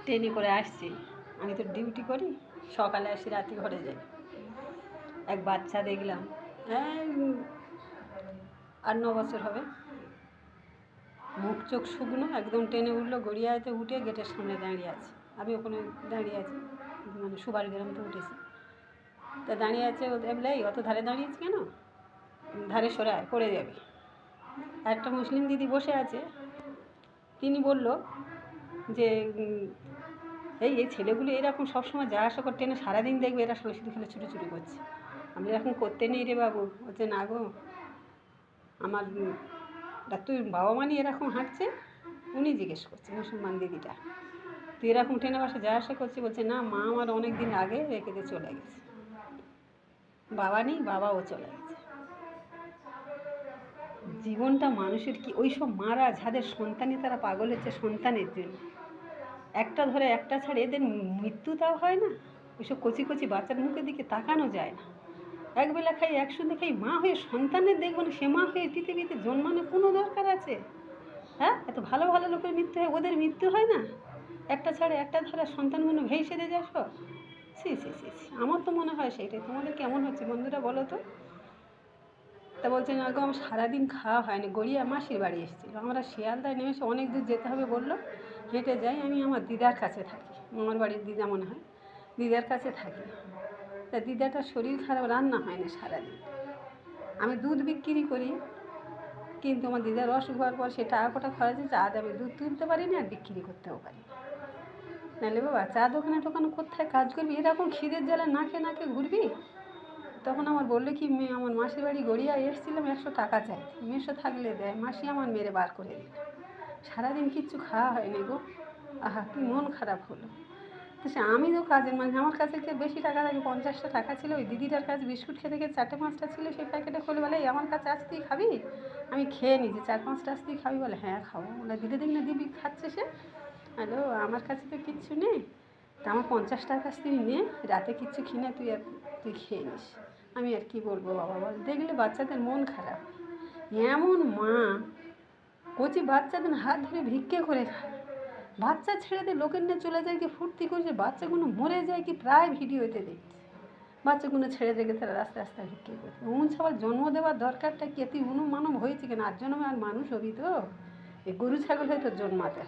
ট্রেনে করে আসছি। আমি তো ডিউটি করি, সকালে আসি রাতে ঘরে যাই। এক বাচ্চা দেখলাম, এই 8-9 বছর হবে, মুখ চোখ শুকনো, একদম ট্রেনে উঠলো, গড়িয়াতে উঠে গেটের সামনে দাঁড়িয়ে আছে। আমি ওখানে দাঁড়িয়ে আছি, মানে সুপার গ্রাম তো উঠেছি, তা দাঁড়িয়ে আছে। ও বলে, এই অত ধারে দাঁড়িয়েছি কেন, ধারে সরায় পড়ে যাবে। একটা মুসলিম দিদি বসে আছে, তিনি বলল যে এই এই ছেলেগুলো এরকম সবসময় যা আসা করে ট্রেনে সারাদিন দেখবে এরা শুধু খেলে ছুটোছুটি করছে, আমি এরকম করতে নেই রে বাবু। হচ্ছে না গো, আমার তুই বাবা মা নিয়ে এরকম হাঁটছে। উনি জিজ্ঞেস করছে, মুসলমান দিদিটা, তুই এরকম ট্রেনে বাসে যা আসা করছি? বলছে না, মা আমার অনেক দিন আগে রেখে দিয়ে চলে গেছে, বাবা নেই, বাবাও চলে গেছে। জীবনটা মানুষের কি, ওই সব মারা যাদের সন্তানই তারা পাগল হচ্ছে সন্তানের জন্য, একটা ধরে একটা ছাড়ে এদের মৃত্যু তাও হয় না। ওইসব কচি কচি বাচ্চার মুখের দিকে তাকানো যায় না। একবেলা খাই, একসঙ্গে খাই, মা হয়ে সন্তানের দেখবো না, সে মা হয়ে পৃথিবীতে জন্মানোর কোনো দরকার আছে? হ্যাঁ, এত ভালো ভালো লোকের মৃত্যু হয়, ওদের মৃত্যু হয় না? একটা ছাড়ে একটা ধরে সন্তানগুলো ভেসে দিয়ে যাস। সি সি সি সি, আমার তো মনে হয় সেইটাই। তোমাদের কেমন হচ্ছে বন্ধুরা বলো তো? তা বলছে না গো, আমার সারাদিন খাওয়া হয়নি, গড়িয়া মাসির বাড়ি এসেছিলো। আমরা শিয়ালদায় নেমেছে, অনেক দূর যেতে হবে বললো, হেঁটে যাই। আমি আমার দিদার কাছে থাকি, আমার বাড়ির দিদা মনে হয়, দিদার কাছে থাকি। তা দিদাটার শরীর খারাপ, রান্না হয় না সারাদিন। আমি দুধ বিক্রি করি, কিন্তু আমার দিদার অসুখ হওয়ার পর সে টাকা কটা খরচ হয়েছে, আজ আমি দুধ তুলতে পারি না আর বিক্রি করতেও পারি না। নাহলে বাবা চা দোকানে টোকানে কোথায় কাজ করবি, এরকম খিদের জ্বালা নাকে নাকে ঘুরবি? তখন আমার বললো কি, মেয়ে আমার মাসির বাড়ি গড়িয়ায় এসেছিলাম 100 টাকা চাই, মেশো থাকলে দেয়। মাসি আমার মেরে বার করে দিল, সারাদিন কিচ্ছু খাওয়া হয়নি গো। আহা, কি মন খারাপ হলো। তো সে আমি তো কাজের মানে, আমার কাছে যে বেশি টাকা থাকে, 50টা টাকা ছিল। ওই দিদিটার কাছে বিস্কুট খেতে খেতে 4-5টা ছিল, সেই প্যাকেটে খুলে বলে, আমার কাছে আজ তুই খাবি? আমি খেয়ে নিয়েছি, 4-5টা তুই খাবি? বলে হ্যাঁ খাবো। বলে দিদি দেখ না, দিদি খাচ্ছে সে। হ্যালো, আমার কাছে তো কিচ্ছু নেই, তা আমার 50 টাকা তুই নে, রাতে কিচ্ছু কিনে তুই খেয়ে নিস। আমি আর কি বলবো বাবা বল। দেখলে বাচ্চাদের মন খারাপ। এমন মা কচি বাচ্চাদের হাত ধরে ভিক্ষে করে খায়, বাচ্চা ছেড়ে দিয়ে লোকের নিয়ে চলে যায়, কি ফুর্তি করছে, বাচ্চাগুলো মরে যায় কি, প্রায় ভিডিওতে দেখছে বাচ্চাগুলো ছেড়ে রেখে তারা রাস্তা রাস্তায় ভিক্ষে করছে। সবার জন্ম দেওয়ার দরকারটা কি? তুই মানব হয়েছে কেন? আর জন্মে আর মানুষ হবি তো? এই গরু ছাগল হয়তো জন্মাতে।